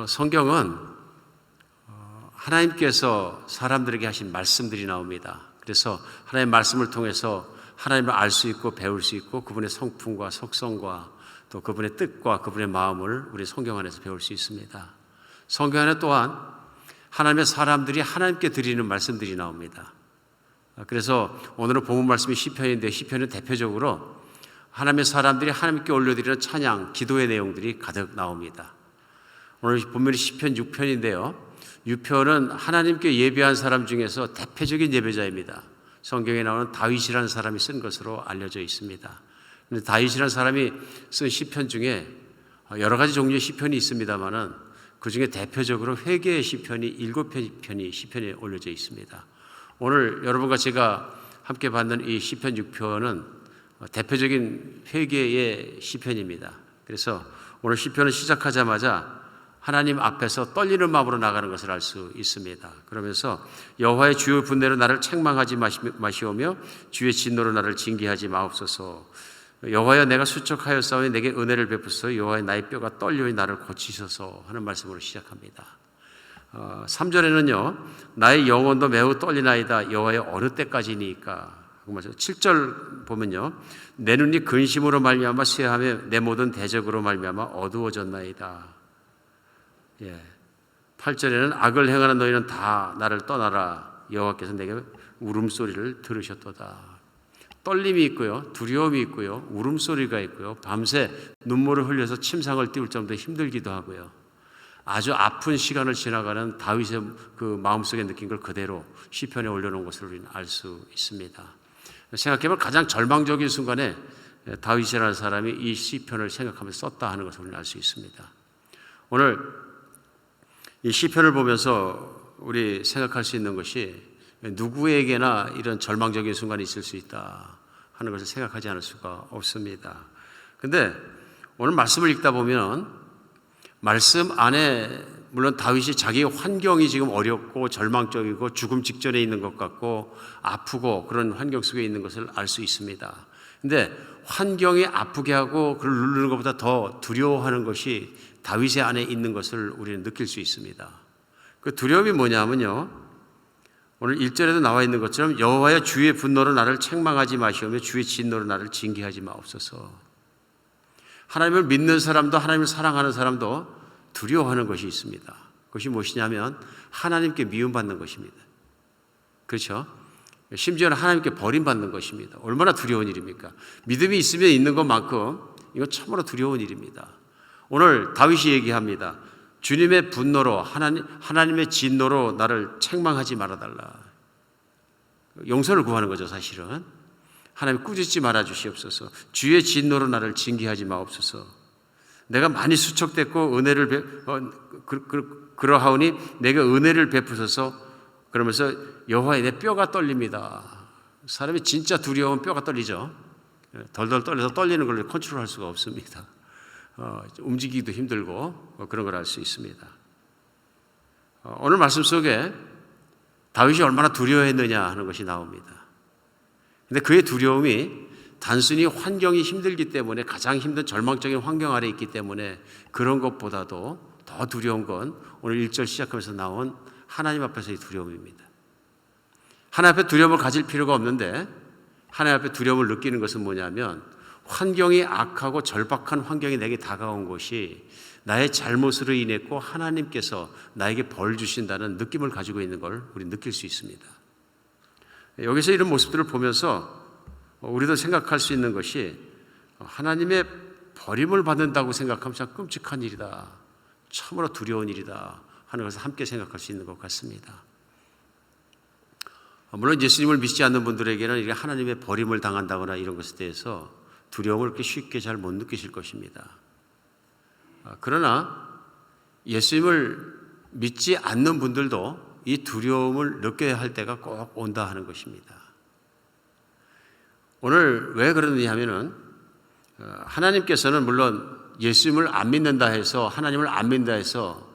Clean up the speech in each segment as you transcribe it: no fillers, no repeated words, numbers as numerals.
성경은 하나님께서 사람들에게 하신 말씀들이 나옵니다. 그래서 하나님의 말씀을 통해서 하나님을 알 수 있고 배울 수 있고 그분의 성품과 속성과 또 그분의 뜻과 그분의 마음을 우리 성경 안에서 배울 수 있습니다. 성경 안에 또한 하나님의 사람들이 하나님께 드리는 말씀들이 나옵니다. 그래서 오늘은 본문 말씀이 시편인데 시편은 대표적으로 하나님의 사람들이 하나님께 올려드리는 찬양, 기도의 내용들이 가득 나옵니다. 오늘 본문이 시편 6편인데요. 6편은 하나님께 예배한 사람 중에서 대표적인 예배자입니다. 성경에 나오는 다윗이라는 사람이 쓴 것으로 알려져 있습니다. 그런데 다윗이라는 사람이 쓴 시편 중에 여러 가지 종류의 시편이 있습니다만은 그 중에 대표적으로 회개의 시편이 7편이 시편에 올려져 있습니다. 오늘 여러분과 제가 함께 받는 이 시편 6편은 대표적인 회개의 시편입니다. 그래서 오늘 시편을 시작하자마자 하나님 앞에서 떨리는 마음으로 나가는 것을 알 수 있습니다. 그러면서 여호와의 주의 분노로 나를 책망하지 마시오며 주의 진노로 나를 징계하지 마옵소서. 여호와여 내가 수척하였사오니 내게 은혜를 베푸소서. 여호와여 나의 뼈가 떨려오니 나를 고치소서 하는 말씀으로 시작합니다. 3절에는요 나의 영혼도 매우 떨리나이다. 여호와여 어느 때까지니까. 7절 보면요 내 눈이 근심으로 말미암아 쇠하며 내 모든 대적으로 말미암아 어두워졌나이다. 8절에는 악을 행하는 너희는 다 나를 떠나라. 여호와께서 내게 울음소리를 들으셨도다. 떨림이 있고요, 두려움이 있고요, 울음소리가 있고요, 밤새 눈물을 흘려서 침상을 띄울 정도로 힘들기도 하고요. 아주 아픈 시간을 지나가는 다윗의 그 마음속에 느낀 걸 그대로 시편에 올려놓은 것을 우리는 알 수 있습니다. 생각해보면 가장 절망적인 순간에 다윗이라는 사람이 이 시편을 생각하면서 썼다 하는 것을 우리는 알 수 있습니다. 오늘 이 시편을 보면서 우리 생각할 수 있는 것이 누구에게나 이런 절망적인 순간이 있을 수 있다 하는 것을 생각하지 않을 수가 없습니다. 그런데 오늘 말씀을 읽다 보면 말씀 안에 물론 다윗이 자기 환경이 지금 어렵고 절망적이고 죽음 직전에 있는 것 같고 아프고 그런 환경 속에 있는 것을 알 수 있습니다. 그런데 환경이 아프게 하고 그를 누르는 것보다 더 두려워하는 것이 다윗의 안에 있는 것을 우리는 느낄 수 있습니다. 그 두려움이 뭐냐면요 오늘 1절에도 나와 있는 것처럼 여호와여 주의 분노로 나를 책망하지 마시오며 주의 진노로 나를 징계하지 마옵소서. 하나님을 믿는 사람도 하나님을 사랑하는 사람도 두려워하는 것이 있습니다. 그것이 무엇이냐면 하나님께 미움받는 것입니다. 그렇죠? 심지어는 하나님께 버림받는 것입니다. 얼마나 두려운 일입니까? 믿음이 있으면 있는 것만큼 이건 참으로 두려운 일입니다. 오늘 다윗이 얘기합니다. 주님의 분노로 하나님의 진노로 나를 책망하지 말아달라. 용서를 구하는 거죠 사실은. 하나님 꾸짖지 말아 주시옵소서. 주의 진노로 나를 징계하지 마옵소서. 내가 많이 수척됐고 은혜를 그러하오니 내게 은혜를 베푸소서. 그러면서 여호와의 내 뼈가 떨립니다. 사람이 진짜 두려우면 뼈가 떨리죠. 덜덜 떨려서 떨리는 걸 컨트롤할 수가 없습니다. 움직이기도 힘들고 그런 걸 알 수 있습니다. 오늘 말씀 속에 다윗이 얼마나 두려워했느냐 하는 것이 나옵니다. 그런데 그의 두려움이 단순히 환경이 힘들기 때문에 가장 힘든 절망적인 환경 아래 있기 때문에 그런 것보다도 더 두려운 건 오늘 1절 시작하면서 나온 하나님 앞에서의 두려움입니다. 하나님 앞에 두려움을 가질 필요가 없는데 하나님 앞에 두려움을 느끼는 것은 뭐냐면 환경이 악하고 절박한 환경이 내게 다가온 것이 나의 잘못으로 인했고 하나님께서 나에게 벌 주신다는 느낌을 가지고 있는 걸 우리 느낄 수 있습니다. 여기서 이런 모습들을 보면서 우리도 생각할 수 있는 것이 하나님의 버림을 받는다고 생각하면 참 끔찍한 일이다. 참으로 두려운 일이다 하는 것을 함께 생각할 수 있는 것 같습니다. 물론 예수님을 믿지 않는 분들에게는 이게 하나님의 버림을 당한다거나 이런 것에 대해서 두려움을 그렇게 쉽게 잘 못 느끼실 것입니다. 그러나 예수님을 믿지 않는 분들도 이 두려움을 느껴야 할 때가 꼭 온다 하는 것입니다. 오늘 왜 그러느냐 하면은 하나님께서는 물론 예수님을 안 믿는다 해서 하나님을 안 믿는다 해서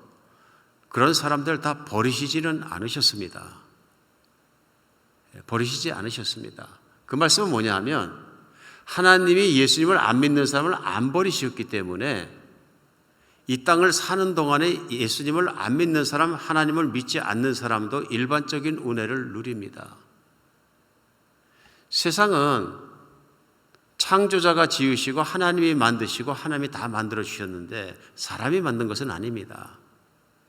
그런 사람들 다 버리시지는 않으셨습니다. 버리시지 않으셨습니다. 그 말씀은 뭐냐 하면 하나님이 예수님을 안 믿는 사람을 안 버리셨기 때문에 이 땅을 사는 동안에 예수님을 안 믿는 사람, 하나님을 믿지 않는 사람도 일반적인 은혜를 누립니다. 세상은 창조자가 지으시고 하나님이 만드시고 하나님이 다 만들어 주셨는데 사람이 만든 것은 아닙니다.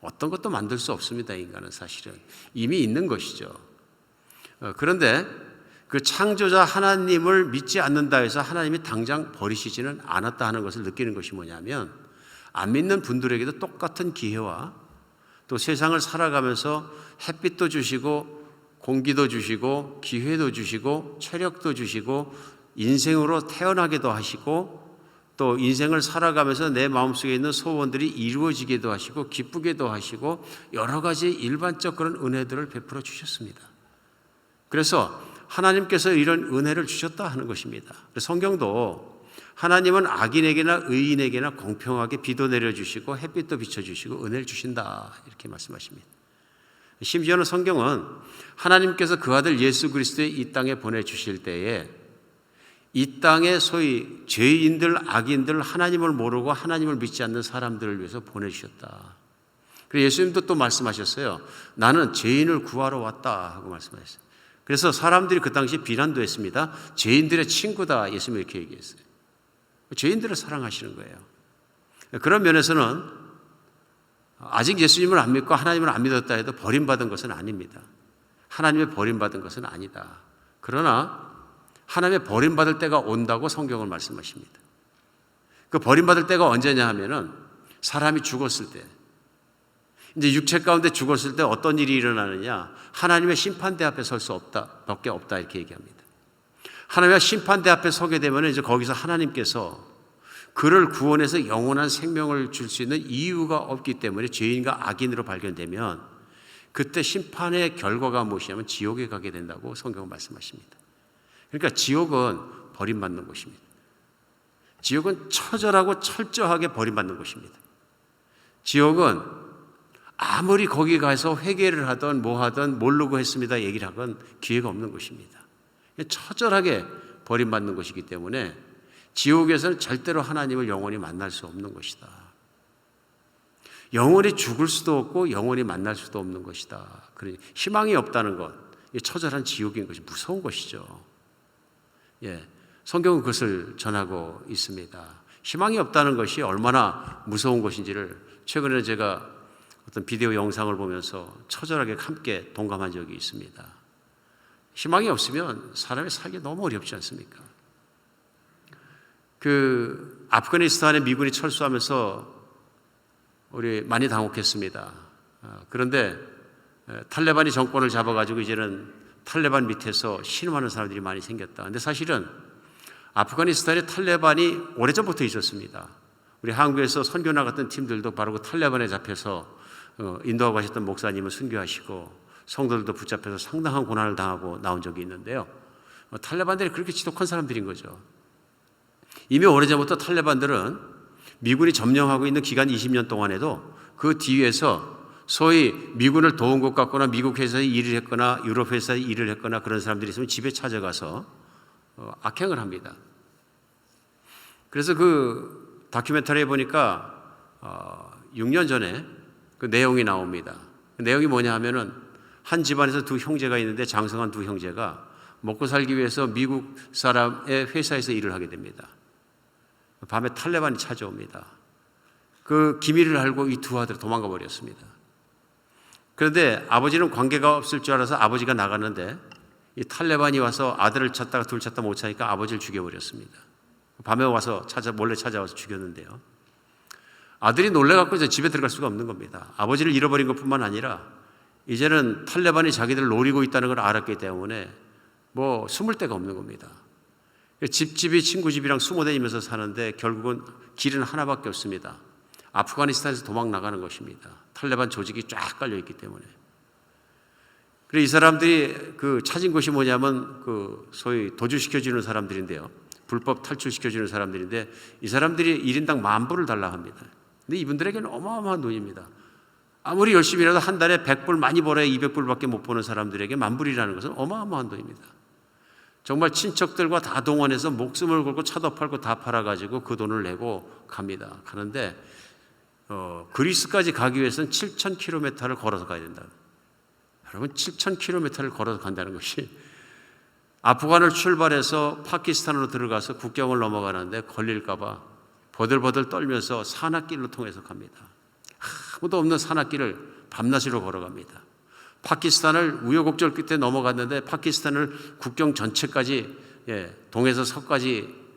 어떤 것도 만들 수 없습니다. 인간은 사실은 이미 있는 것이죠. 그런데 그 창조자 하나님을 믿지 않는다 해서 하나님이 당장 버리시지는 않았다 하는 것을 느끼는 것이 뭐냐면, 안 믿는 분들에게도 똑같은 기회와 또 세상을 살아가면서 햇빛도 주시고 공기도 주시고 기회도 주시고 체력도 주시고 인생으로 태어나게도 하시고 또 인생을 살아가면서 내 마음속에 있는 소원들이 이루어지게도 하시고 기쁘게도 하시고 여러 가지 일반적 그런 은혜들을 베풀어 주셨습니다. 그래서 하나님께서 이런 은혜를 주셨다 하는 것입니다. 성경도 하나님은 악인에게나 의인에게나 공평하게 비도 내려주시고 햇빛도 비춰주시고 은혜를 주신다 이렇게 말씀하십니다. 심지어는 성경은 하나님께서 그 아들 예수 그리스도의 이 땅에 보내주실 때에 이 땅에 소위 죄인들, 악인들, 하나님을 모르고 하나님을 믿지 않는 사람들을 위해서 보내주셨다. 그리고 예수님도 또 말씀하셨어요. 나는 죄인을 구하러 왔다 하고 말씀하셨어요. 그래서 사람들이 그 당시에 비난도 했습니다. 죄인들의 친구다, 예수님이 이렇게 얘기했어요. 죄인들을 사랑하시는 거예요. 그런 면에서는 아직 예수님을 안 믿고 하나님을 안 믿었다 해도 버림받은 것은 아닙니다. 하나님의 버림받은 것은 아니다. 그러나 하나님의 버림받을 때가 온다고 성경은 말씀하십니다. 그 버림받을 때가 언제냐 하면은 사람이 죽었을 때, 이제 육체 가운데 죽었을 때 어떤 일이 일어나느냐, 하나님의 심판대 앞에 설 수 없다, 밖에 없다 이렇게 얘기합니다. 하나님의 심판대 앞에 서게 되면 이제 거기서 하나님께서 그를 구원해서 영원한 생명을 줄 수 있는 이유가 없기 때문에 죄인과 악인으로 발견되면 그때 심판의 결과가 무엇이냐면 지옥에 가게 된다고 성경은 말씀하십니다. 그러니까 지옥은 버림받는 곳입니다. 지옥은 처절하고 철저하게 버림받는 곳입니다. 지옥은 아무리 거기 가서 회개를 하든 뭐 하든 모르고 했습니다 얘기를 하건 기회가 없는 곳입니다. 처절하게 버림받는 것이기 때문에 지옥에서는 절대로 하나님을 영원히 만날 수 없는 것이다. 영원히 죽을 수도 없고 영원히 만날 수도 없는 것이다. 그러니 희망이 없다는 것, 처절한 지옥인 것이 무서운 것이죠. 성경은 그것을 전하고 있습니다. 희망이 없다는 것이 얼마나 무서운 것인지를 최근에 제가 어떤 비디오 영상을 보면서 처절하게 함께 동감한 적이 있습니다. 희망이 없으면 사람이 살기 너무 어렵지 않습니까? 그 아프가니스탄에 미군이 철수하면서 우리 많이 당혹했습니다. 그런데 탈레반이 정권을 잡아가지고 이제는 탈레반 밑에서 신음하는 사람들이 많이 생겼다. 근데 사실은 아프가니스탄에 탈레반이 오래전부터 있었습니다. 우리 한국에서 선교 나갔던 팀들도 바로 그 탈레반에 잡혀서 인도하고 가셨던 목사님을 순교하시고 성도들도 붙잡혀서 상당한 고난을 당하고 나온 적이 있는데요. 탈레반들이 그렇게 지독한 사람들인 거죠. 이미 오래전부터 탈레반들은 미군이 점령하고 있는 기간 20년 동안에도 그 뒤에서 소위 미군을 도운 것 같거나 미국 회사에 일을 했거나 유럽 회사에 일을 했거나 그런 사람들이 있으면 집에 찾아가서 악행을 합니다. 그래서 그 다큐멘터리에 보니까 6년 전에 그 내용이 나옵니다. 그 내용이 뭐냐 하면은 한 집안에서 두 형제가 있는데 장성한 두 형제가 먹고 살기 위해서 미국 사람의 회사에서 일을 하게 됩니다. 밤에 탈레반이 찾아옵니다. 그 기밀을 알고 이 두 아들이 도망가 버렸습니다. 그런데 아버지는 관계가 없을 줄 알아서 아버지가 나갔는데 이 탈레반이 와서 아들을 찾다가 둘 찾다 못 찾으니까 아버지를 죽여버렸습니다. 밤에 와서 몰래 찾아와서 죽였는데요. 아들이 놀래갖고 이제 집에 들어갈 수가 없는 겁니다. 아버지를 잃어버린 것뿐만 아니라 이제는 탈레반이 자기들을 노리고 있다는 걸 알았기 때문에 뭐 숨을 데가 없는 겁니다. 집집이 친구 집이랑 숨어 다니면서 사는데 결국은 길은 하나밖에 없습니다. 아프가니스탄에서 도망 나가는 것입니다. 탈레반 조직이 쫙 깔려 있기 때문에. 그래서 이 사람들이 그 찾은 곳이 뭐냐면 그 소위 도주시켜주는 사람들인데요. 불법 탈출시켜주는 사람들인데 이 사람들이 1인당 10,000불을 달라 합니다. 근데 이분들에게는 어마어마한 돈입니다. 아무리 열심히 일해도 한 달에 100불 많이 벌어야 200불밖에 못 버는 사람들에게 10,000불이라는 것은 어마어마한 돈입니다. 정말 친척들과 다 동원해서 목숨을 걸고 차도 팔고 다 팔아가지고 그 돈을 내고 갑니다. 가는데 그리스까지 가기 위해서는 7,000km를 걸어서 가야 된다. 여러분 7,000km를 걸어서 간다는 것이 아프간을 출발해서 파키스탄으로 들어가서 국경을 넘어가는데 걸릴까 봐 버들버들 떨면서 산악길로 통해서 갑니다. 아무도 없는 산악길을 밤낮으로 걸어갑니다. 파키스탄을 우여곡절 끝에 넘어갔는데 파키스탄을 국경 전체까지 동에서 서까지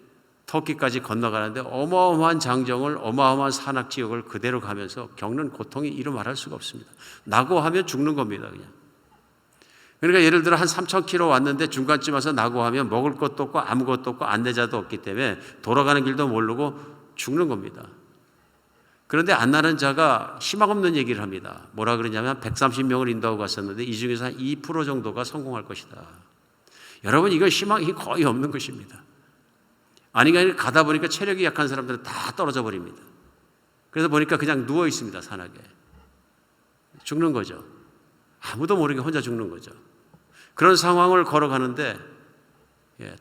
터키까지 건너가는데 어마어마한 장정을 어마어마한 산악 지역을 그대로 가면서 겪는 고통이 이루 말할 수가 없습니다. 낙오하면 죽는 겁니다. 그냥. 그러니까 예를 들어 한 3,000km 왔는데 중간쯤 와서 낙오하면 먹을 것도 없고 아무것도 없고 안내자도 없기 때문에 돌아가는 길도 모르고 죽는 겁니다. 그런데 안나는 자가 희망 없는 얘기를 합니다. 뭐라 그러냐면 130명을 인도하고 갔었는데 이 중에서 한 2% 정도가 성공할 것이다. 여러분 이거 희망이 거의 없는 것입니다. 아니가 가다 보니까 체력이 약한 사람들은 다 떨어져 버립니다. 그래서 보니까 그냥 누워 있습니다. 산악에. 죽는 거죠. 아무도 모르게 혼자 죽는 거죠. 그런 상황을 걸어가는데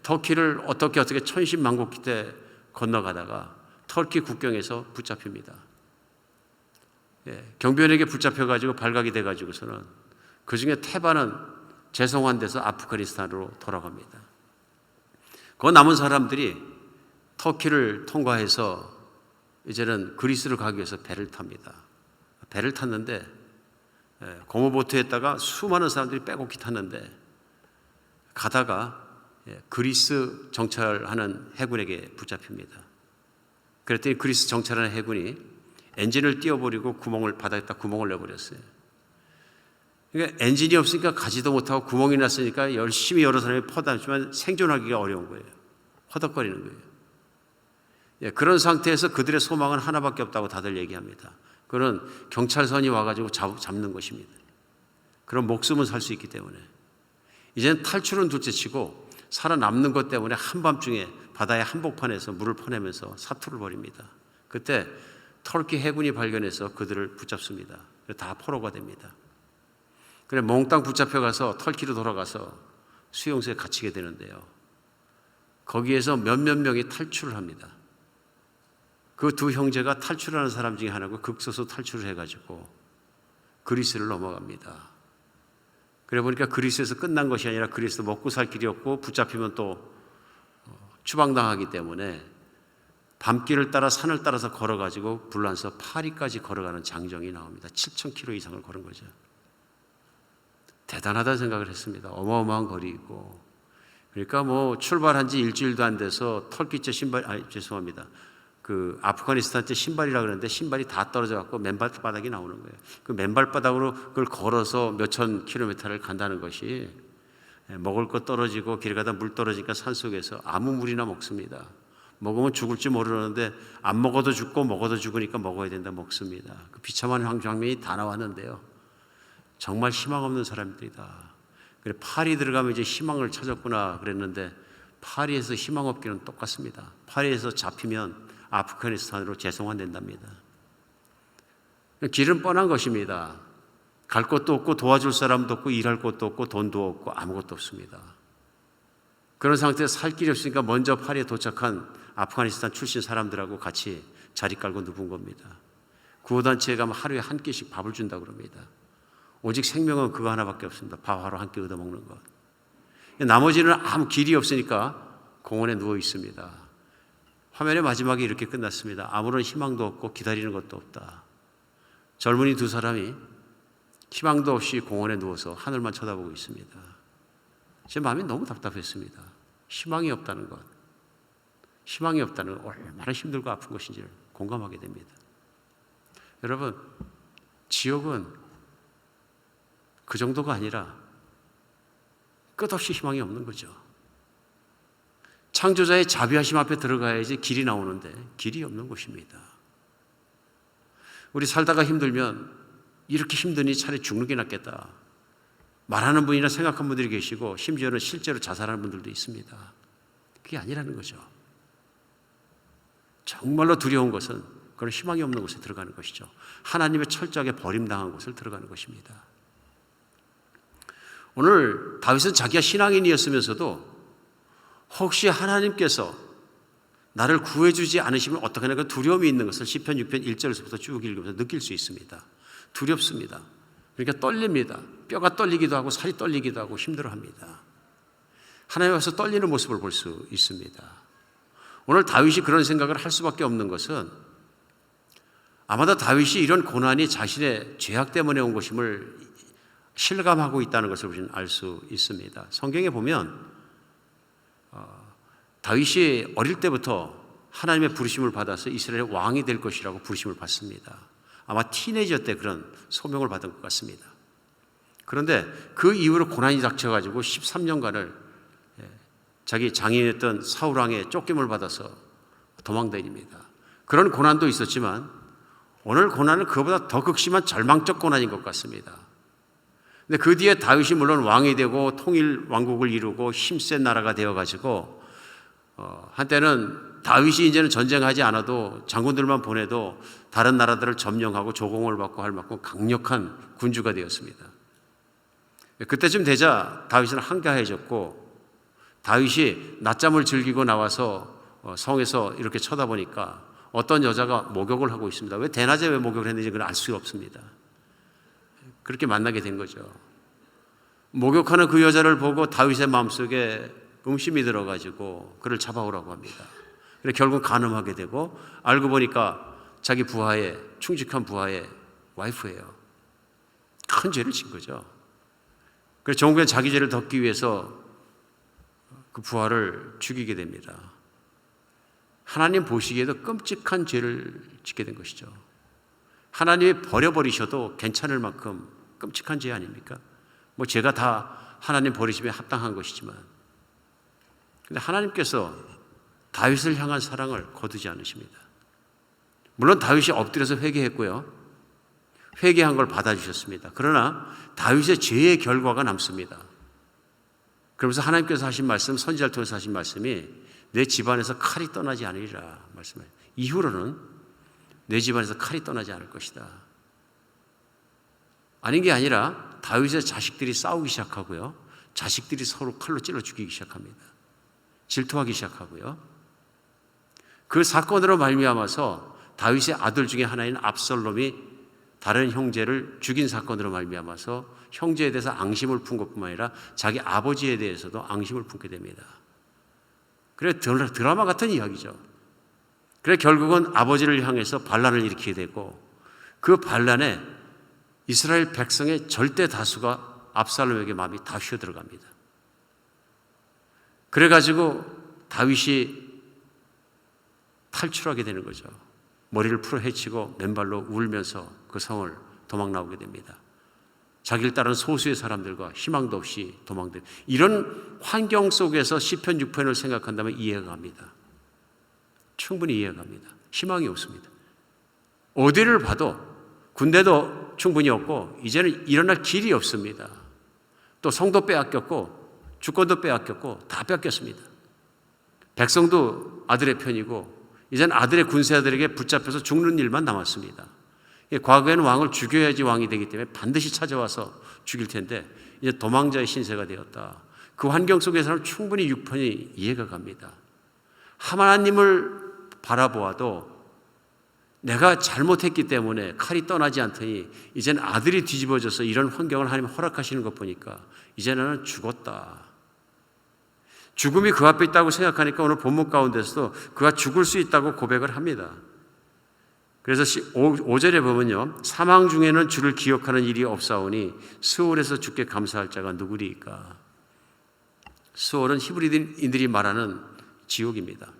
터키를 어떻게 천신만고 때 건너가다가 터키 국경에서 붙잡힙니다. 경비원에게 붙잡혀가지고 발각이 돼가지고서는 그 중에 태반은 재송환 돼서 아프가니스탄으로 돌아갑니다. 그 남은 사람들이 터키를 통과해서 이제는 그리스를 가기 위해서 배를 탑니다. 배를 탔는데 고무보트에다가 수많은 사람들이 빼곡히 탔는데 가다가 그리스 정찰하는 해군에게 붙잡힙니다. 그랬더니 그리스 정찰하는 해군이 엔진을 띄워버리고 바닥에다 구멍을 내버렸어요. 그러니까 엔진이 없으니까 가지도 못하고 구멍이 났으니까 열심히 여러 사람이 퍼다니지만 생존하기가 어려운 거예요. 허덕거리는 거예요. 그런 상태에서 그들의 소망은 하나밖에 없다고 다들 얘기합니다. 그건 경찰선이 와가지고 잡는 것입니다. 그런 목숨은 살 수 있기 때문에 이제는 탈출은 둘째치고 살아남는 것 때문에 한밤중에 바다의 한복판에서 물을 퍼내면서 사투를 벌입니다. 그때 터키 해군이 발견해서 그들을 붙잡습니다. 다 포로가 됩니다. 그래 몽땅 붙잡혀가서 터키로 돌아가서 수용소에 갇히게 되는데요. 거기에서 몇몇 명이 탈출을 합니다. 그 두 형제가 탈출하는 사람 중에 하나고 극소수 탈출을 해가지고 그리스를 넘어갑니다. 그래 보니까 그리스에서 끝난 것이 아니라 그리스도 먹고 살 길이 없고 붙잡히면 또 추방당하기 때문에 밤길을 따라 산을 따라서 걸어가지고 불란서 파리까지 걸어가는 장정이 나옵니다. 7,000km 이상을 걸은 거죠. 대단하다는 생각을 했습니다. 어마어마한 거리이고 그러니까 출발한 지 일주일도 안 돼서 터키제 아프가니스탄제 신발이라 그러는데 신발이 다 떨어져 갖고 맨발바닥이 나오는 거예요. 그 맨발바닥으로 그걸 걸어서 몇천 킬로미터를 간다는 것이 먹을 것 떨어지고 길 가다 물 떨어지니까 산속에서 아무 물이나 먹습니다. 먹으면 죽을지 모르는데 안 먹어도 죽고 먹어도 죽으니까 먹어야 된다 먹습니다. 그 비참한 장면이 다 나왔는데요. 정말 희망 없는 사람들이다. 그래 파리 들어가면 이제 희망을 찾았구나 그랬는데 파리에서 희망 없기는 똑같습니다. 파리에서 잡히면 아프가니스탄으로 재송환된답니다. 길은 뻔한 것입니다. 갈 곳도 없고 도와줄 사람도 없고 일할 곳도 없고 돈도 없고 아무것도 없습니다. 그런 상태에서 살 길이 없으니까 먼저 파리에 도착한 아프가니스탄 출신 사람들하고 같이 자리 깔고 눕은 겁니다. 구호단체에 가면 하루에 한 끼씩 밥을 준다고 그럽니다. 오직 생명은 그거 하나밖에 없습니다. 밥 하루 한 끼 얻어먹는 것. 나머지는 아무 길이 없으니까 공원에 누워 있습니다. 화면의 마지막에 이렇게 끝났습니다. 아무런 희망도 없고 기다리는 것도 없다. 젊은이 두 사람이 희망도 없이 공원에 누워서 하늘만 쳐다보고 있습니다. 제 마음이 너무 답답했습니다. 희망이 없다는 것. 희망이 없다는 것 얼마나 힘들고 아픈 것인지를 공감하게 됩니다. 여러분, 지옥은 그 정도가 아니라 끝없이 희망이 없는 거죠. 창조자의 자비하심 앞에 들어가야지 길이 나오는데 길이 없는 곳입니다. 우리 살다가 힘들면 이렇게 힘드니 차라리 죽는 게 낫겠다 말하는 분이나 생각한 분들이 계시고 심지어는 실제로 자살하는 분들도 있습니다. 그게 아니라는 거죠. 정말로 두려운 것은 그런 희망이 없는 곳에 들어가는 것이죠. 하나님의 철저하게 버림당한 곳을 들어가는 것입니다. 오늘 다윗은 자기가 신앙인이었으면서도 혹시 하나님께서 나를 구해주지 않으시면 어떡하나 그 두려움이 있는 것을 시편 6편 1절에서부터 쭉 읽으면서 느낄 수 있습니다. 두렵습니다. 그러니까 떨립니다. 뼈가 떨리기도 하고 살이 떨리기도 하고 힘들어합니다. 하나님 앞에서 떨리는 모습을 볼 수 있습니다. 오늘 다윗이 그런 생각을 할 수밖에 없는 것은 아마도 다윗이 이런 고난이 자신의 죄악 때문에 온 것임을 실감하고 있다는 것을 우리는 알 수 있습니다. 성경에 보면 다윗이 어릴 때부터 하나님의 부르심을 받아서 이스라엘의 왕이 될 것이라고 부르심을 받습니다. 아마 티네이저 때 그런 소명을 받은 것 같습니다. 그런데 그 이후로 고난이 닥쳐가지고 13년간을 자기 장인이었던 사울왕의 쫓김을 받아서 도망다닙니다. 그런 고난도 있었지만 오늘 고난은 그보다 더 극심한 절망적 고난인 것 같습니다. 근데 그 뒤에 다윗이 물론 왕이 되고 통일 왕국을 이루고 힘센 나라가 되어가지고 한때는 다윗이 이제는 전쟁하지 않아도 장군들만 보내도 다른 나라들을 점령하고 조공을 받고 할 만큼 강력한 군주가 되었습니다. 그때쯤 되자 다윗은 한가해졌고 다윗이 낮잠을 즐기고 나와서 성에서 이렇게 쳐다보니까 어떤 여자가 목욕을 하고 있습니다. 왜 대낮에 왜 목욕을 했는지 그건 알 수가 없습니다. 그렇게 만나게 된 거죠. 목욕하는 그 여자를 보고 다윗의 마음속에 음심이 들어가지고 그를 잡아오라고 합니다. 그래서 결국 간음하게 되고 알고 보니까 자기 부하의 충직한 부하의 와이프예요. 큰 죄를 진 거죠. 그래서 정부는 자기 죄를 덮기 위해서 그 부하를 죽이게 됩니다. 하나님 보시기에도 끔찍한 죄를 짓게 된 것이죠. 하나님이 버려버리셔도 괜찮을 만큼 끔찍한 죄 아닙니까? 뭐 제가 다 하나님 버리심에 합당한 것이지만 근데 하나님께서 다윗을 향한 사랑을 거두지 않으십니다. 물론 다윗이 엎드려서 회개했고요. 회개한 걸 받아주셨습니다. 그러나 다윗의 죄의 결과가 남습니다. 그러면서 하나님께서 하신 말씀, 선지자를 통해서 하신 말씀이 내 집안에서 칼이 떠나지 않으리라 말씀해요. 이후로는 내 집안에서 칼이 떠나지 않을 것이다. 아닌 게 아니라 다윗의 자식들이 싸우기 시작하고요. 자식들이 서로 칼로 찔러 죽이기 시작합니다. 질투하기 시작하고요. 그 사건으로 말미암아서 다윗의 아들 중에 하나인 압살롬이 다른 형제를 죽인 사건으로 말미암아서 형제에 대해서 앙심을 푼 것뿐만 아니라 자기 아버지에 대해서도 앙심을 품게 됩니다. 그래 드라마 같은 이야기죠. 그래 결국은 아버지를 향해서 반란을 일으키게 되고 그 반란에 이스라엘 백성의 절대 다수가 압살롬에게 마음이 다 휘어들어갑니다. 그래가지고 다윗이 탈출하게 되는 거죠. 머리를 풀어 헤치고 맨발로 울면서 그 성을 도망 나오게 됩니다. 자기를 따른 소수의 사람들과 희망도 없이 도망들. 이런 환경 속에서 시편 6편을 생각한다면 이해가 갑니다. 충분히 이해가 갑니다. 희망이 없습니다. 어디를 봐도 군대도 충분히 없고 이제는 일어날 길이 없습니다. 또 성도 빼앗겼고 주권도 빼앗겼고 다 뺏겼습니다. 백성도 아들의 편이고 이제는 아들의 군사들에게 붙잡혀서 죽는 일만 남았습니다. 과거에는 왕을 죽여야지 왕이 되기 때문에 반드시 찾아와서 죽일 텐데 이제 도망자의 신세가 되었다. 그 환경 속에서는 충분히 6편이 이해가 갑니다. 하나님을 바라보아도 내가 잘못했기 때문에 칼이 떠나지 않더니 이제는 아들이 뒤집어져서 이런 환경을 하나님 허락하시는 것 보니까 이제는 나는 죽었다. 죽음이 그 앞에 있다고 생각하니까 오늘 본문 가운데서도 그가 죽을 수 있다고 고백을 합니다. 그래서 5절에 보면요. 사망 중에는 주를 기억하는 일이 없사오니 스올에서 주께 감사할 자가 누구리이까. 스올은 히브리인들이 말하는 지옥입니다.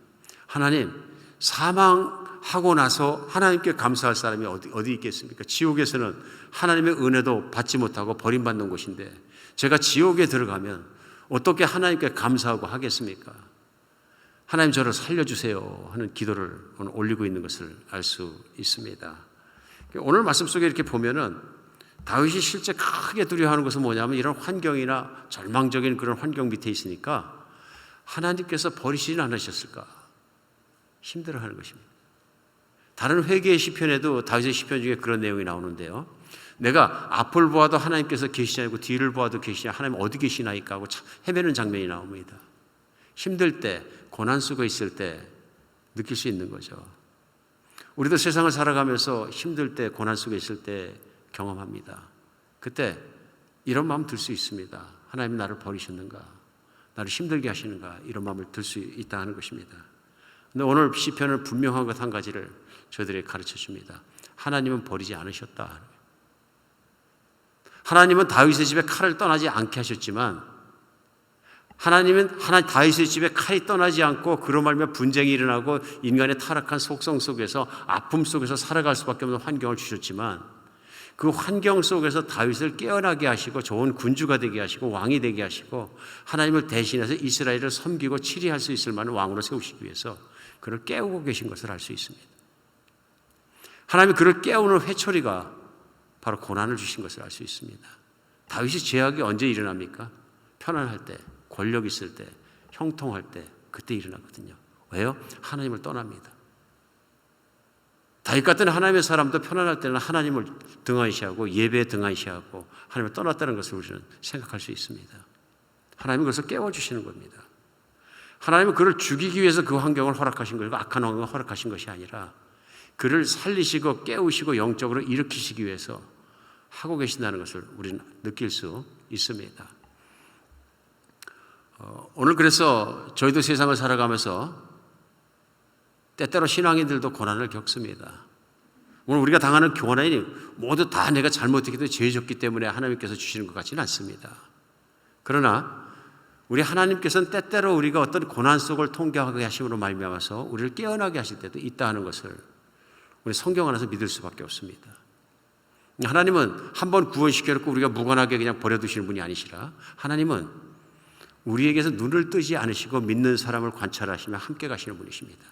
하나님, 사망하고 나서 하나님께 감사할 사람이 어디 있겠습니까? 지옥에서는 하나님의 은혜도 받지 못하고 버림받는 곳인데 제가 지옥에 들어가면 어떻게 하나님께 감사하고 하겠습니까? 하나님 저를 살려주세요 하는 기도를 오늘 올리고 있는 것을 알 수 있습니다. 오늘 말씀 속에 이렇게 보면은 다윗이 실제 크게 두려워하는 것은 뭐냐면 이런 환경이나 절망적인 그런 환경 밑에 있으니까 하나님께서 버리시진 않으셨을까 힘들어하는 것입니다. 다른 회개의 시편에도 다윗의 시편 중에 그런 내용이 나오는데요. 내가 앞을 보아도 하나님께서 계시지 않고 뒤를 보아도 계시지 하나님 어디 계시나이까 하고 헤매는 장면이 나옵니다. 힘들 때 고난 속에 있을 때 느낄 수 있는 거죠. 우리도 세상을 살아가면서 힘들 때, 고난 속에 있을 때 경험합니다. 그때 이런 마음 들 수 있습니다. 하나님이 나를 버리셨는가? 나를 힘들게 하시는가? 이런 마음을 들 수 있다 하는 것입니다. 근데 오늘 시편은 분명한 것 한 가지를 저희들에게 가르쳐 줍니다. 하나님은 버리지 않으셨다. 하나님은 다윗의 집에 칼을 떠나지 않게 하셨지만 하나님은 다윗의 집에 칼이 떠나지 않고 그로 말미암아 분쟁이 일어나고 인간의 타락한 속성 속에서 아픔 속에서 살아갈 수밖에 없는 환경을 주셨지만 그 환경 속에서 다윗을 깨어나게 하시고 좋은 군주가 되게 하시고 왕이 되게 하시고 하나님을 대신해서 이스라엘을 섬기고 치리할 수 있을 만한 왕으로 세우시기 위해서 그를 깨우고 계신 것을 알 수 있습니다. 하나님이 그를 깨우는 회초리가 바로 고난을 주신 것을 알 수 있습니다. 다윗이 죄악이 언제 일어납니까? 편안할 때, 권력 있을 때, 형통할 때, 그때 일어나거든요. 왜요? 하나님을 떠납니다. 다윗 같은 하나님의 사람도 편안할 때는 하나님을 등한시하고 예배에 등한시하고 하나님을 떠났다는 것을 우리는 생각할 수 있습니다. 하나님은 그것을 깨워주시는 겁니다. 하나님은 그를 죽이기 위해서 그 환경을 허락하신 것이고 악한 환경을 허락하신 것이 아니라 그를 살리시고 깨우시고 영적으로 일으키시기 위해서 하고 계신다는 것을 우리는 느낄 수 있습니다. 오늘 그래서 저희도 세상을 살아가면서 때때로 신앙인들도 고난을 겪습니다. 오늘 우리가 당하는 고난이 모두 다 내가 잘못했기 때문에 죄졌기 때문에 하나님께서 주시는 것 같지는 않습니다. 그러나 우리 하나님께서는 때때로 우리가 어떤 고난 속을 통과하게 하심으로 말미암아서 우리를 깨어나게 하실 때도 있다는 것을 우리 성경 안에서 믿을 수밖에 없습니다. 하나님은 한번 구원시켜놓고 우리가 무관하게 그냥 버려두시는 분이 아니시라 하나님은 우리에게서 눈을 뜨지 않으시고 믿는 사람을 관찰하시며 함께 가시는 분이십니다.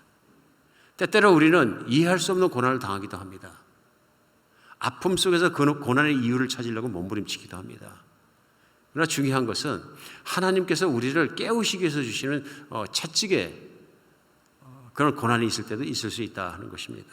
때때로 우리는 이해할 수 없는 고난을 당하기도 합니다. 아픔 속에서 그 고난의 이유를 찾으려고 몸부림치기도 합니다. 그러나 중요한 것은 하나님께서 우리를 깨우시기 위해서 주시는 채찍에 그런 고난이 있을 때도 있을 수 있다 하는 것입니다.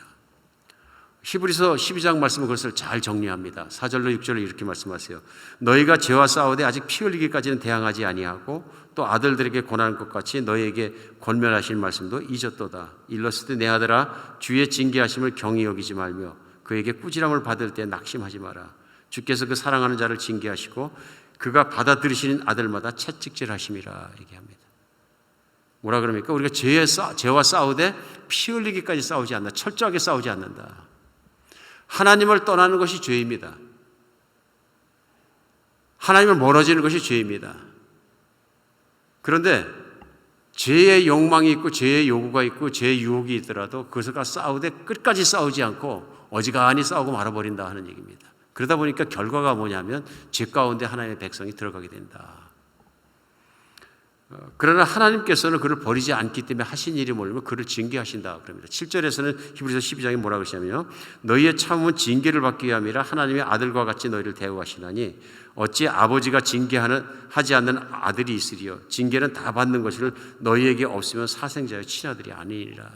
히브리서 12장 말씀은 그것을 잘 정리합니다. 4절로 6절로 이렇게 말씀하세요. 너희가 죄와 싸우되 아직 피 흘리기까지는 대항하지 아니하고 또 아들들에게 권하는 것 같이 너희에게 권면하신 말씀도 잊었도다. 일렀을 때 내 아들아 주의 징계하심을 경히 여기지 말며 그에게 꾸지람을 받을 때 낙심하지 마라. 주께서 그 사랑하는 자를 징계하시고 그가 받아들이시는 아들마다 채찍질하심이라 얘기합니다. 뭐라 그럽니까? 우리가 죄와 싸우되 피 흘리기까지 싸우지 않는다. 철저하게 싸우지 않는다. 하나님을 떠나는 것이 죄입니다. 하나님을 멀어지는 것이 죄입니다. 그런데 죄의 욕망이 있고 죄의 요구가 있고 죄의 유혹이 있더라도 그것과 싸우되 끝까지 싸우지 않고 어지간히 싸우고 말아버린다 하는 얘기입니다. 그러다 보니까 결과가 뭐냐면 죄 가운데 하나님의 백성이 들어가게 된다. 그러나 하나님께서는 그를 버리지 않기 때문에 하신 일이 뭐냐면 그를 징계하신다 그럽니다. 7절에서는 히브리서 12장에 뭐라고 하시냐면요. 너희의 참음은 징계를 받기 위함이라 하나님의 아들과 같이 너희를 대우하시나니 어찌 아버지가 하지 않는 아들이 있으리요. 징계는 다 받는 것을 너희에게 없으면 사생자의 친아들이 아니니라.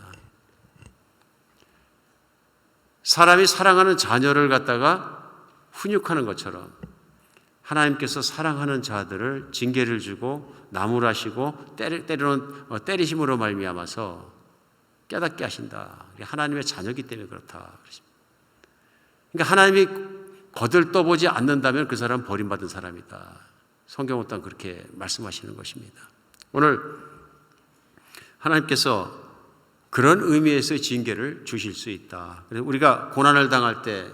사람이 사랑하는 자녀를 갖다가 훈육하는 것처럼 하나님께서 사랑하는 자들을 징계를 주고 나무라시고 때로는 때리심으로 말미암아서 깨닫게 하신다. 하나님의 자녀이기 때문에 그렇다. 그러니까 하나님이 거들떠보지 않는다면 그 사람은 버림받은 사람이다. 성경은 또한 그렇게 말씀하시는 것입니다. 오늘 하나님께서 그런 의미에서의 징계를 주실 수 있다. 그래서 우리가 고난을 당할 때,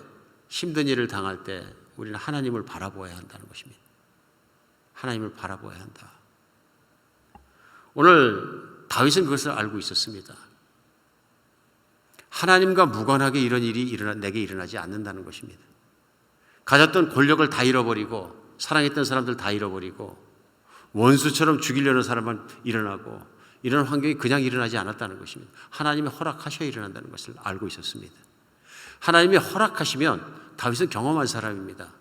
힘든 일을 당할 때 우리는 하나님을 바라보아야 한다는 것입니다. 하나님을 바라보아야 한다. 오늘 다윗은 그것을 알고 있었습니다. 하나님과 무관하게 이런 일이 내게 일어나지 않는다는 것입니다. 가졌던 권력을 다 잃어버리고 사랑했던 사람들 다 잃어버리고 원수처럼 죽이려는 사람만 일어나고 이런 환경이 그냥 일어나지 않았다는 것입니다. 하나님이 허락하셔야 일어난다는 것을 알고 있었습니다. 하나님이 허락하시면 다윗은 경험한 사람입니다.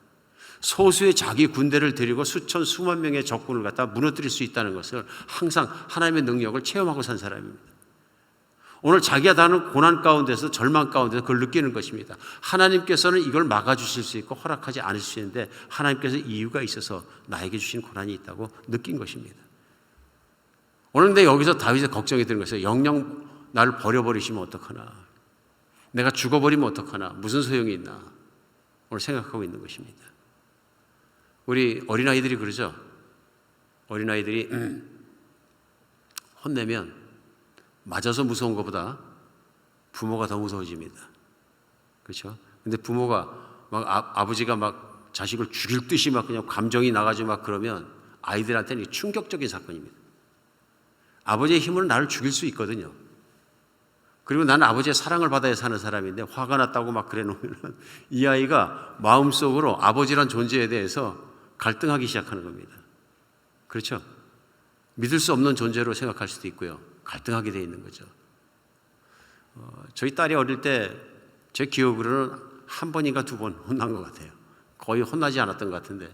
소수의 자기 군대를 데리고 수천 수만 명의 적군을 갖다 무너뜨릴 수 있다는 것을 항상 하나님의 능력을 체험하고 산 사람입니다. 오늘 자기가 당하는 고난 가운데서 절망 가운데서 그걸 느끼는 것입니다. 하나님께서는 이걸 막아주실 수 있고 허락하지 않을 수 있는데 하나님께서 이유가 있어서 나에게 주신 고난이 있다고 느낀 것입니다. 오늘 근데 여기서 다윗의 걱정이 드는 것은 영영 나를 버려버리시면 어떡하나? 내가 죽어버리면 어떡하나? 무슨 소용이 있나? 오늘 생각하고 있는 것입니다. 우리 어린아이들이 그러죠. 어린아이들이 혼내면 맞아서 무서운 것보다 부모가 더 무서워집니다. 그렇죠? 근데 부모가 막 아버지가 막 자식을 죽일 듯이 막 그냥 감정이 나가지고 막 그러면 아이들한테는 충격적인 사건입니다. 아버지의 힘으로 나를 죽일 수 있거든요. 그리고 나는 아버지의 사랑을 받아야 사는 사람인데 화가 났다고 막 그래 놓으면 이 아이가 마음속으로 아버지란 존재에 대해서 갈등하기 시작하는 겁니다. 그렇죠? 믿을 수 없는 존재로 생각할 수도 있고요. 갈등하게 돼 있는 거죠. 저희 딸이 어릴 때 제 기억으로는 한 번인가 두 번 혼난 것 같아요. 거의 혼나지 않았던 것 같은데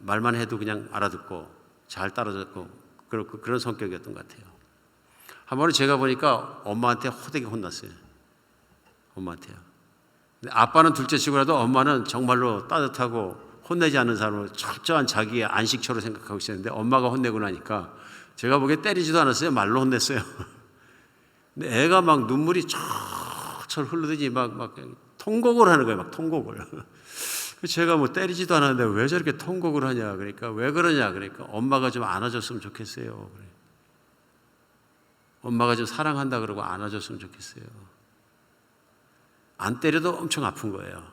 말만 해도 그냥 알아듣고 잘 따라듣고 그런 성격이었던 것 같아요. 한 번은 제가 보니까 엄마한테 호되게 혼났어요. 엄마한테요. 근데 아빠는 둘째치고라도 엄마는 정말로 따뜻하고 혼내지 않는 사람으로 철저한 자기의 안식처로 생각하고 있었는데 엄마가 혼내고 나니까 제가 보기에 때리지도 않았어요. 말로 혼냈어요. 근데 애가 막 눈물이 철철 흐르더니 막 통곡을 하는 거예요. 막 통곡을. 제가 뭐 때리지도 않았는데 왜 저렇게 통곡을 하냐. 그러니까 왜 그러냐. 그러니까 엄마가 좀 안아줬으면 좋겠어요. 엄마가 좀 사랑한다 그러고 안아줬으면 좋겠어요. 안 때려도 엄청 아픈 거예요.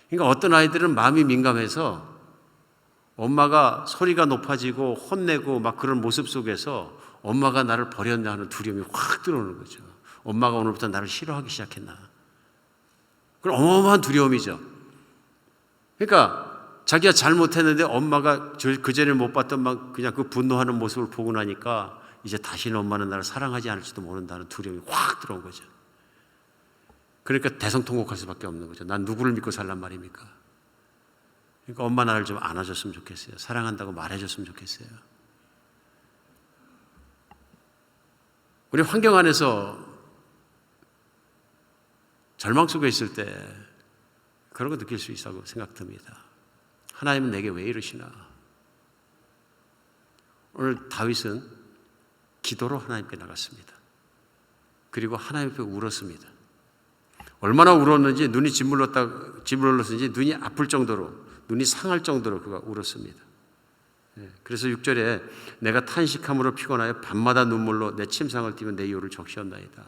그러니까 어떤 아이들은 마음이 민감해서 엄마가 소리가 높아지고 혼내고 막 그런 모습 속에서 엄마가 나를 버렸나 하는 두려움이 확 들어오는 거죠. 엄마가 오늘부터 나를 싫어하기 시작했나. 그럼 어마어마한 두려움이죠. 그러니까 자기가 잘못했는데 엄마가 그전에 못 봤던 막 그냥 그 분노하는 모습을 보고 나니까 이제 다시는 엄마는 나를 사랑하지 않을지도 모른다는 두려움이 확 들어온 거죠. 그러니까 대성통곡할 수밖에 없는 거죠. 난 누구를 믿고 살란 말입니까? 그러니까 엄마 나를 좀 안아줬으면 좋겠어요. 사랑한다고 말해줬으면 좋겠어요. 우리 환경 안에서 절망 속에 있을 때 그런 거 느낄 수 있다고 생각됩니다. 하나님은 내게 왜 이러시나? 오늘 다윗은 기도로 하나님께 나갔습니다. 그리고 하나님 앞에 울었습니다. 얼마나 울었는지 눈이 짓물렀는지 눈이 아플 정도로 눈이 상할 정도로 그가 울었습니다. 그래서 6절에 내가 탄식함으로 피곤하여 밤마다 눈물로 내 침상을 띠며 내 이유를 적시었나이다.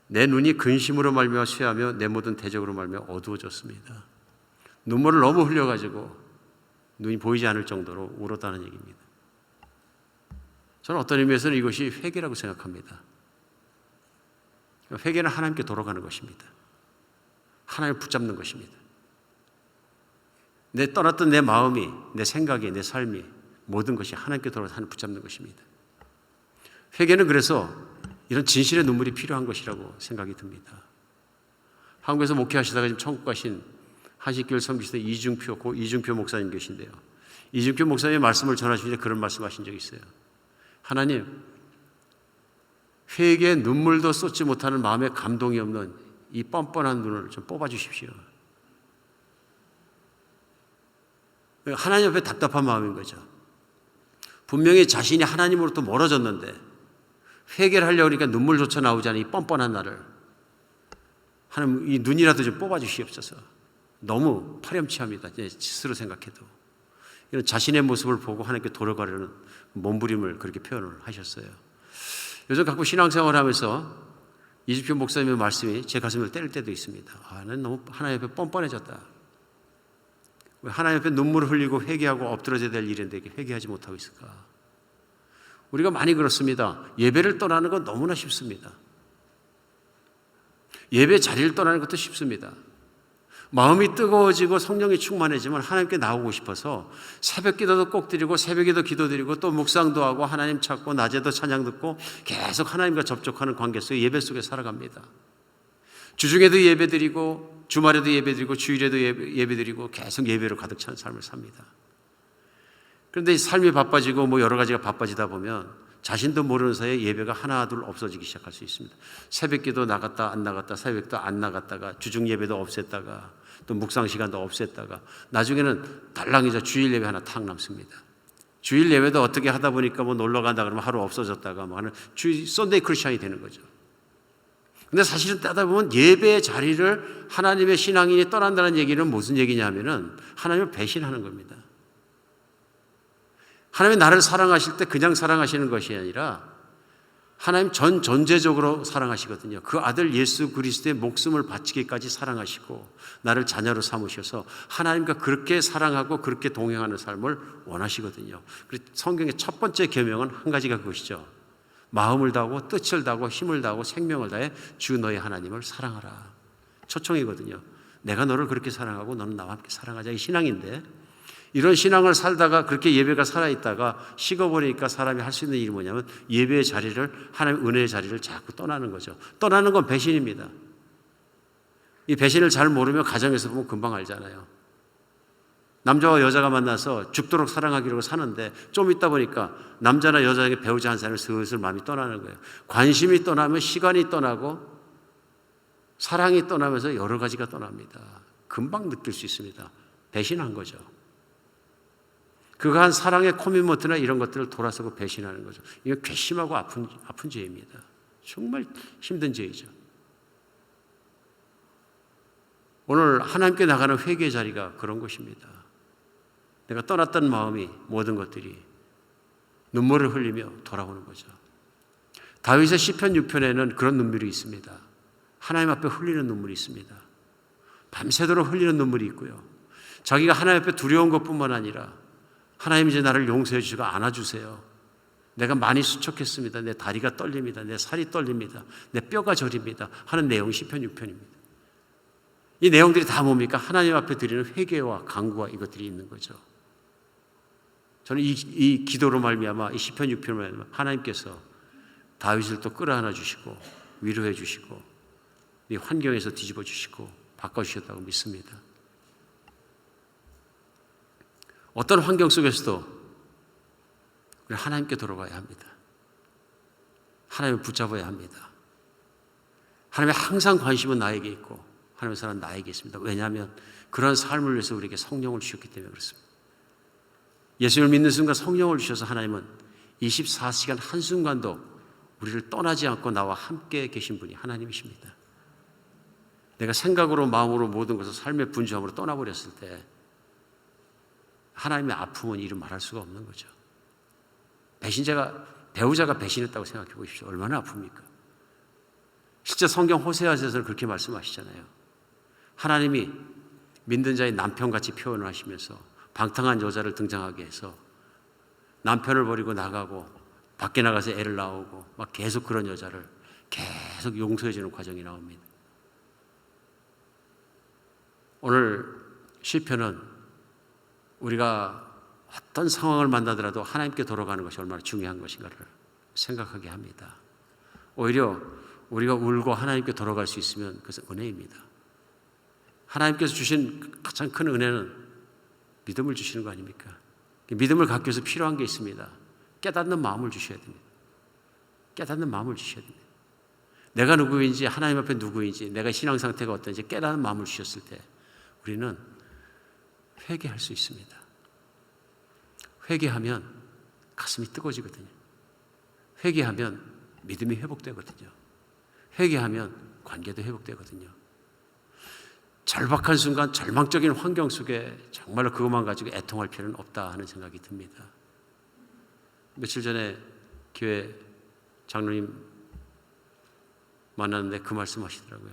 내 눈이 근심으로 말미암아 쇠하며 내 모든 대적으로 말미암아 어두워졌습니다. 눈물을 너무 흘려가지고 눈이 보이지 않을 정도로 울었다는 얘기입니다. 저는 어떤 의미에서는 이것이 회개라고 생각합니다. 회개는 하나님께 돌아가는 것입니다. 하나님을 붙잡는 것입니다. 내 떠났던 내 마음이, 내 생각이, 내 삶이 모든 것이 하나님께 돌아가서 하나님 붙잡는 것입니다. 회개는 그래서 이런 진실의 눈물이 필요한 것이라고 생각이 듭니다. 한국에서 목회하시다가 지금 천국 가신 한식교회 섬기시던 이중표 목사님 계신데요. 이중표 목사님의 말씀을 전하실 때 그런 말씀하신 적이 있어요. 하나님, 회개에 눈물도 쏟지 못하는 마음에 감동이 없는 이 뻔뻔한 눈을 좀 뽑아주십시오. 하나님 앞에 답답한 마음인 거죠. 분명히 자신이 하나님으로부터 멀어졌는데 회개를 하려고 하니까 눈물조차 나오지 않은 이 뻔뻔한 나를 하나님 이 눈이라도 좀 뽑아주시옵소서. 너무 파렴치합니다. 스스로 생각해도. 이런 자신의 모습을 보고 하나님께 돌아가려는 몸부림을 그렇게 표현을 하셨어요. 요즘 가끔 신앙생활을 하면서 이주표 목사님의 말씀이 제 가슴을 때릴 때도 있습니다. 나는 너무 하나님 앞에 뻔뻔해졌다. 왜 하나님 앞에 눈물을 흘리고 회개하고 엎드러져야 될 일인데 회개하지 못하고 있을까? 우리가 많이 그렇습니다. 예배를 떠나는 건 너무나 쉽습니다. 예배 자리를 떠나는 것도 쉽습니다. 마음이 뜨거워지고 성령이 충만해지면 하나님께 나오고 싶어서 새벽 기도도 꼭 드리고 새벽에도 기도 드리고 또 묵상도 하고 하나님 찾고 낮에도 찬양 듣고 계속 하나님과 접촉하는 관계 속에 예배 속에 살아갑니다. 주중에도 예배 드리고 주말에도 예배 드리고 주일에도 예배 드리고 계속 예배로 가득 찬 삶을 삽니다. 그런데 삶이 바빠지고 뭐 여러 가지가 바빠지다 보면 자신도 모르는 사이에 예배가 하나 둘 없어지기 시작할 수 있습니다. 새벽기도 나갔다 안 나갔다 새벽도 안 나갔다가 주중 예배도 없앴다가 또 묵상 시간도 없앴다가 나중에는 달랑이자 주일 예배 하나 탁 남습니다. 주일 예배도 어떻게 하다 보니까 뭐 놀러 간다 그러면 하루 없어졌다가 뭐 하는 주일 썬데이 크리스천이 되는 거죠. 근데 사실은 따다 보면 예배의 자리를 하나님의 신앙인이 떠난다는 얘기는 무슨 얘기냐면은 하나님을 배신하는 겁니다. 하나님이 나를 사랑하실 때 그냥 사랑하시는 것이 아니라 하나님 전 존재적으로 사랑하시거든요. 그 아들 예수 그리스도의 목숨을 바치기까지 사랑하시고 나를 자녀로 삼으셔서 하나님과 그렇게 사랑하고 그렇게 동행하는 삶을 원하시거든요. 그래서 성경의 첫 번째 계명은 한 가지가 그것이죠. 마음을 다하고 뜻을 다하고 힘을 다하고 생명을 다해 주 너의 하나님을 사랑하라. 초청이거든요. 내가 너를 그렇게 사랑하고 너는 나와 함께 사랑하자. 이 신앙인데 이런 신앙을 살다가 그렇게 예배가 살아있다가 식어버리니까 사람이 할 수 있는 일이 뭐냐면 예배의 자리를 하나님 은혜의 자리를 자꾸 떠나는 거죠. 떠나는 건 배신입니다. 이 배신을 잘 모르면 가정에서 보면 금방 알잖아요. 남자와 여자가 만나서 죽도록 사랑하기로 사는데 좀 있다 보니까 남자나 여자에게 배우자 한 사람이 슬슬 마음이 떠나는 거예요. 관심이 떠나면 시간이 떠나고 사랑이 떠나면서 여러 가지가 떠납니다. 금방 느낄 수 있습니다. 배신한 거죠. 그가 한 사랑의 코미먼트나 이런 것들을 돌아서고 배신하는 거죠. 이거 괘씸하고 아픈 죄입니다. 정말 힘든 죄이죠. 오늘 하나님께 나가는 회개의 자리가 그런 것입니다. 내가 떠났던 마음이 모든 것들이 눈물을 흘리며 돌아오는 거죠. 다윗의 시편 6편에는 그런 눈물이 있습니다. 하나님 앞에 흘리는 눈물이 있습니다. 밤새도록 흘리는 눈물이 있고요. 자기가 하나님 앞에 두려운 것뿐만 아니라 하나님 이제 나를 용서해 주시고 안아주세요. 내가 많이 수척했습니다. 내 다리가 떨립니다. 내 살이 떨립니다. 내 뼈가 저립니다. 하는 내용이 시편 6편입니다. 이 내용들이 다 뭡니까? 하나님 앞에 드리는 회개와 간구와 이것들이 있는 거죠. 저는 이 기도로 말미암아 이 시편 6편을 말미암아 하나님께서 다윗을 또 끌어안아 주시고 위로해 주시고 이 환경에서 뒤집어 주시고 바꿔주셨다고 믿습니다. 어떤 환경 속에서도 우리 하나님께 돌아가야 합니다. 하나님을 붙잡아야 합니다. 하나님의 항상 관심은 나에게 있고 하나님의 사랑은 나에게 있습니다. 왜냐하면 그런 삶을 위해서 우리에게 성령을 주셨기 때문에 그렇습니다. 예수를 믿는 순간 성령을 주셔서 하나님은 24시간 한순간도 우리를 떠나지 않고 나와 함께 계신 분이 하나님이십니다. 내가 생각으로 마음으로 모든 것을 삶의 분주함으로 떠나버렸을 때 하나님의 아픔은 이루 말할 수가 없는 거죠. 배우자가 배신했다고 생각해 보십시오. 얼마나 아픕니까? 실제 성경 호세아서는 그렇게 말씀하시잖아요. 하나님이 믿는 자의 남편같이 표현을 하시면서 방탕한 여자를 등장하게 해서 남편을 버리고 나가고 밖에 나가서 애를 낳고 막 계속 그런 여자를 계속 용서해 주는 과정이 나옵니다. 오늘 시편은 우리가 어떤 상황을 만나더라도 하나님께 돌아가는 것이 얼마나 중요한 것인가를 생각하게 합니다. 오히려 우리가 울고 하나님께 돌아갈 수 있으면 그것은 은혜입니다. 하나님께서 주신 가장 큰 은혜는 믿음을 주시는 거 아닙니까? 믿음을 갖기 위해서 필요한 게 있습니다. 깨닫는 마음을 주셔야 됩니다. 깨닫는 마음을 주셔야 됩니다. 내가 누구인지 하나님 앞에 누구인지 내가 신앙 상태가 어떤지 깨닫는 마음을 주셨을 때 우리는 회개할 수 있습니다. 회개하면 가슴이 뜨거워지거든요. 회개하면 믿음이 회복되거든요. 회개하면 관계도 회복되거든요. 절박한 순간 절망적인 환경 속에 정말로 그것만 가지고 애통할 필요는 없다 하는 생각이 듭니다. 며칠 전에 교회 장로님 만났는데 그 말씀 하시더라고요.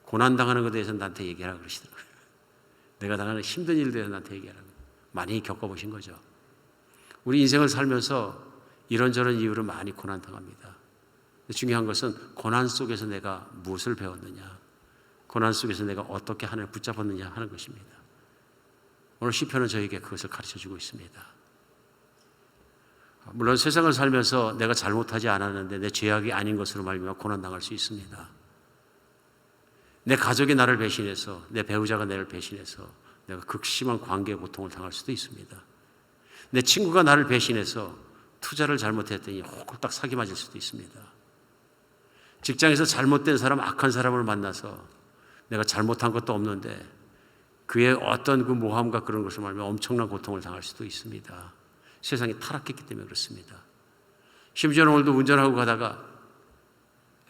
고난당하는 것에 대해서 나한테 얘기하라 그러시더라고요. 내가 당하는 힘든 일에 대해서 나한테 얘기하라고. 많이 겪어보신 거죠. 우리 인생을 살면서 이런저런 이유로 많이 고난당합니다. 중요한 것은 고난 속에서 내가 무엇을 배웠느냐, 고난 속에서 내가 어떻게 하나님을 붙잡았느냐 하는 것입니다. 오늘 시편은 저에게 그것을 가르쳐주고 있습니다. 물론 세상을 살면서 내가 잘못하지 않았는데 내 죄악이 아닌 것으로 말미암아 고난당할 수 있습니다. 내 가족이 나를 배신해서 내 배우자가 나를 배신해서 내가 극심한 관계 고통을 당할 수도 있습니다. 내 친구가 나를 배신해서 투자를 잘못했더니 홀딱 사기 맞을 수도 있습니다. 직장에서 잘못된 사람, 악한 사람을 만나서 내가 잘못한 것도 없는데 그의 어떤 그 모함과 그런 것을 말하면 엄청난 고통을 당할 수도 있습니다. 세상이 타락했기 때문에 그렇습니다. 심지어는 오늘도 운전하고 가다가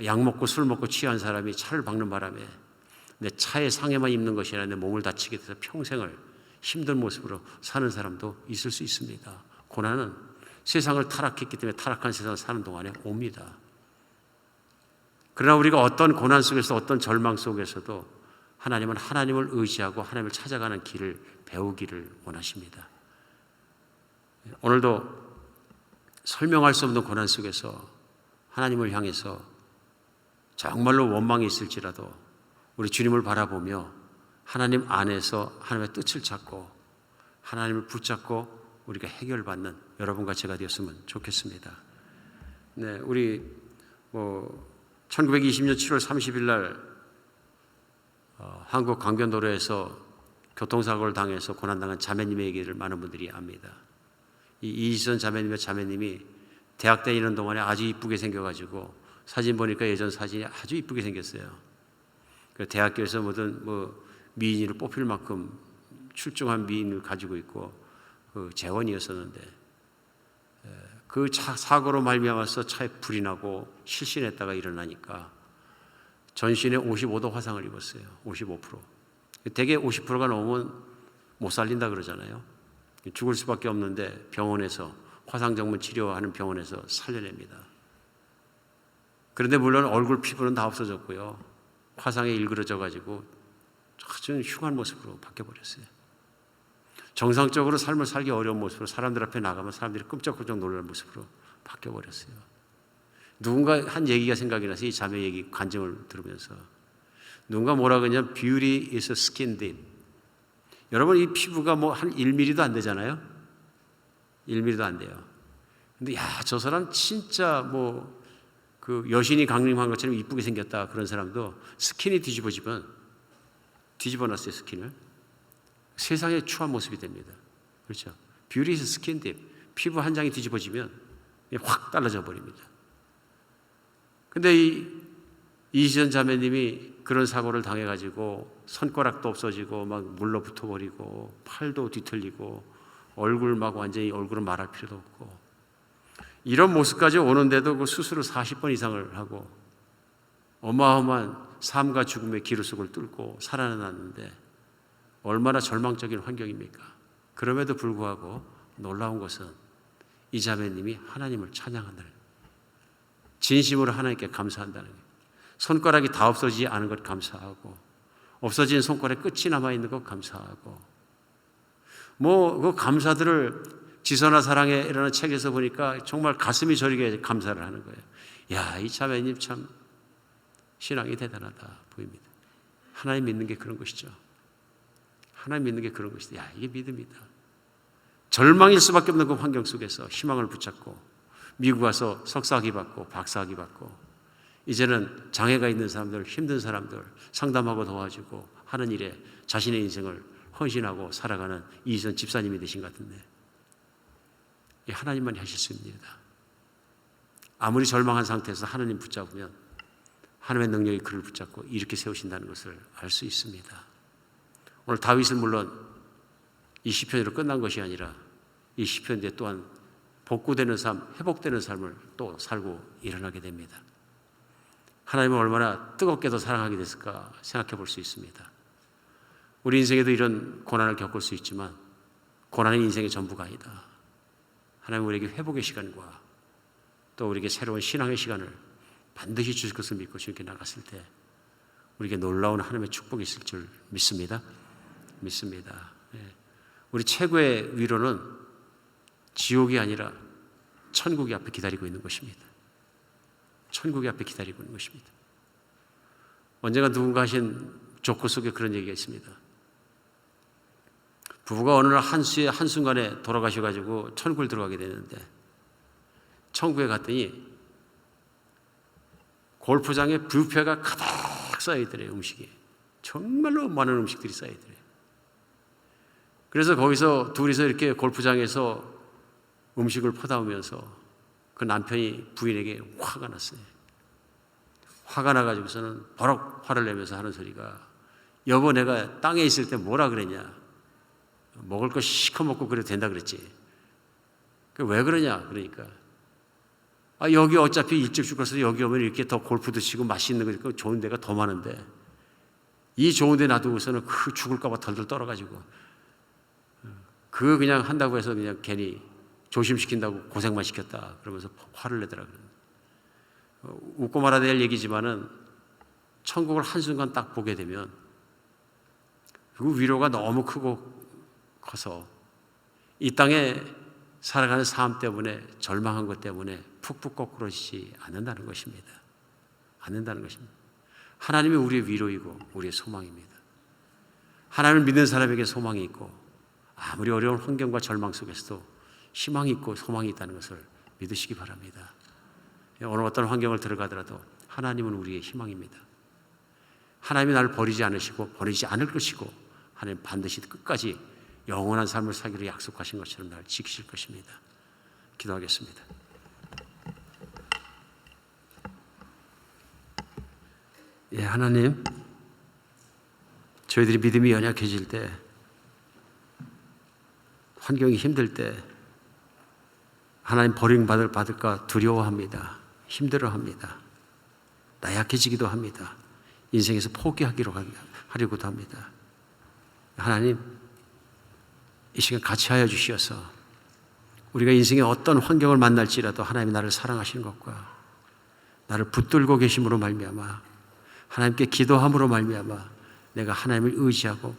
약 먹고 술 먹고 취한 사람이 차를 박는 바람에 내 차의 상해만 입는 것이 아니라 내 몸을 다치게 돼서 평생을 힘든 모습으로 사는 사람도 있을 수 있습니다. 고난은 세상을 타락했기 때문에 타락한 세상을 사는 동안에 옵니다. 그러나 우리가 어떤 고난 속에서 어떤 절망 속에서도 하나님은 하나님을 의지하고 하나님을 찾아가는 길을 배우기를 원하십니다. 오늘도 설명할 수 없는 고난 속에서 하나님을 향해서 정말로 원망이 있을지라도 우리 주님을 바라보며 하나님 안에서 하나님의 뜻을 찾고 하나님을 붙잡고 우리가 해결받는 여러분과 제가 되었으면 좋겠습니다. 네, 우리 1920년 7월 30일 날 한국 강변도로에서 교통사고를 당해서 고난당한 자매님의 얘기를 많은 분들이 압니다. 이 이희선 자매님의 자매님이 대학 다니는 동안에 아주 이쁘게 생겨가지고 사진 보니까 예전 사진이 아주 이쁘게 생겼어요. 대학교에서 미인으로 뽑힐 만큼 출중한 미인을 가지고 있고 그 재원이었었는데 그 차 사고로 말미암아서 차에 불이 나고 실신했다가 일어나니까 전신에 55도 화상을 입었어요. 55%. 대개 50%가 넘으면 못 살린다 그러잖아요. 죽을 수밖에 없는데 병원에서 화상 전문 치료하는 병원에서 살려냅니다. 그런데 물론 얼굴 피부는 다 없어졌고요. 화상에 일그러져 가지고 아주 흉한 모습으로 바뀌어버렸어요. 정상적으로 삶을 살기 어려운 모습으로 사람들 앞에 나가면 사람들이 끔찍끔찍 놀라는 모습으로 바뀌어버렸어요. 누군가 한 얘기가 생각이 나서 이 자매 얘기 간증을 들으면서 누군가 뭐라 그러냐면 Beauty is a skin deep. 여러분 이 피부가 한 1mm도 안 되잖아요. 1mm도 안 돼요. 근데 저 사람 진짜 그 여신이 강림한 것처럼 이쁘게 생겼다 그런 사람도 스킨이 뒤집어지면 뒤집어놨어요. 스킨을. 세상의 추한 모습이 됩니다. 그렇죠? Beauty is skin deep. 피부 한 장이 뒤집어지면 확 달라져 버립니다. 근데 이희선 자매님이 그런 사고를 당해가지고 손가락도 없어지고 막 물러 붙어버리고 팔도 뒤틀리고 얼굴 완전히 얼굴은 말할 필요도 없고 이런 모습까지 오는데도 그 수술을 40번 이상을 하고 어마어마한 삶과 죽음의 기로속을 뚫고 살아났는데 얼마나 절망적인 환경입니까? 그럼에도 불구하고 놀라운 것은 이 자매님이 하나님을 찬양한다는 거예요. 진심으로 하나님께 감사한다는 거예요. 손가락이 다 없어지지 않은 것 감사하고 없어진 손가락에 끝이 남아있는 것 감사하고 그 감사들을 지선아 사랑에라는 책에서 보니까 정말 가슴이 저리게 감사를 하는 거예요. 이 자매님 참 신앙이 대단하다 보입니다. 하나님 믿는 게 그런 것이죠. 하나님 믿는 게 그런 것이죠. 이게 믿음이다. 절망일 수밖에 없는 그 환경 속에서 희망을 붙잡고 미국 와서 석사학위 받고 박사학위 받고 이제는 장애가 있는 사람들, 힘든 사람들 상담하고 도와주고 하는 일에 자신의 인생을 헌신하고 살아가는 이희선 집사님이 되신 것 같은데 하나님만이 하실 수 있습니다. 아무리 절망한 상태에서 하나님 붙잡으면 하나님의 능력이 그를 붙잡고 이렇게 세우신다는 것을 알 수 있습니다. 오늘 다윗은 물론 이 시편으로 끝난 것이 아니라 이 시편 뒤에 또한 복구되는 삶, 회복되는 삶을 또 살고 일어나게 됩니다. 하나님을 얼마나 뜨겁게도 사랑하게 됐을까 생각해 볼 수 있습니다. 우리 인생에도 이런 고난을 겪을 수 있지만 고난은 인생의 전부가 아니다. 하나님 우리에게 회복의 시간과 또 우리에게 새로운 신앙의 시간을 반드시 주실 것을 믿고 주님께 나갔을 때 우리에게 놀라운 하나님의 축복이 있을 줄 믿습니다. 우리 최고의 위로는 지옥이 아니라 천국이 앞에 기다리고 있는 것입니다. 천국이 앞에 기다리고 있는 것입니다. 언젠가 누군가 하신 조커 속에 그런 얘기가 있습니다. 부부가 어느 날 한순간에 돌아가셔가지고 천국을 들어가게 되는데 천국에 갔더니 골프장에 뷔페가 가득 쌓여있더래요. 음식이. 정말로 많은 음식들이 쌓여있더래요. 그래서 거기서 둘이서 이렇게 골프장에서 음식을 퍼다오면서 그 남편이 부인에게 화가 났어요. 화가 나가지고서는 버럭 화를 내면서 하는 소리가 여보 내가 땅에 있을 때 뭐라 그랬냐. 먹을 거 시커 먹고 그래도 된다 그랬지. 왜 그러냐? 그러니까 여기 어차피 일찍 죽어서 여기 오면 이렇게 더 골프도 치고 맛있는 거 있고 좋은 데가 더 많은데 이 좋은 데 놔두고서는 그 죽을까 봐 덜덜 떨어가지고 그거 그냥 한다고 해서 그냥 괜히 조심시킨다고 고생만 시켰다 그러면서 화를 내더라고요. 웃고 말아야 될 얘기지만은 천국을 한순간 딱 보게 되면 그 위로가 너무 크고 커서 이 땅에 살아가는 삶 때문에 절망한 것 때문에 푹푹 거꾸러지지 않는다는 것입니다. 않는다는 것입니다. 하나님이 우리의 위로이고 우리의 소망입니다. 하나님을 믿는 사람에게 소망이 있고 아무리 어려운 환경과 절망 속에서도 희망이 있고 소망이 있다는 것을 믿으시기 바랍니다. 어느 어떤 환경을 들어가더라도 하나님은 우리의 희망입니다. 하나님이 나를 버리지 않으시고 버리지 않을 것이고 하나님 반드시 끝까지 영원한 삶을 살기로 약속하신 것처럼 나를 지키실 것입니다. 기도하겠습니다. 예, 하나님, 저희들이 믿음이 연약해질 때, 환경이 힘들 때 하나님 버림받을까 두려워합니다. 힘들어합니다. 나약해지기도 합니다. 인생에서 하려고도 합니다. 하나님, 이 시간 같이 하여 주시어서 우리가 인생의 어떤 환경을 만날지라도 하나님이 나를 사랑하시는 것과 나를 붙들고 계심으로 말미암아 하나님께 기도함으로 말미암아 내가 하나님을 의지하고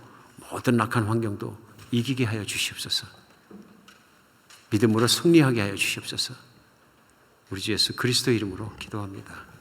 모든 악한 환경도 이기게 하여 주시옵소서. 믿음으로 승리하게 하여 주시옵소서. 우리 주 예수 그리스도 이름으로 기도합니다.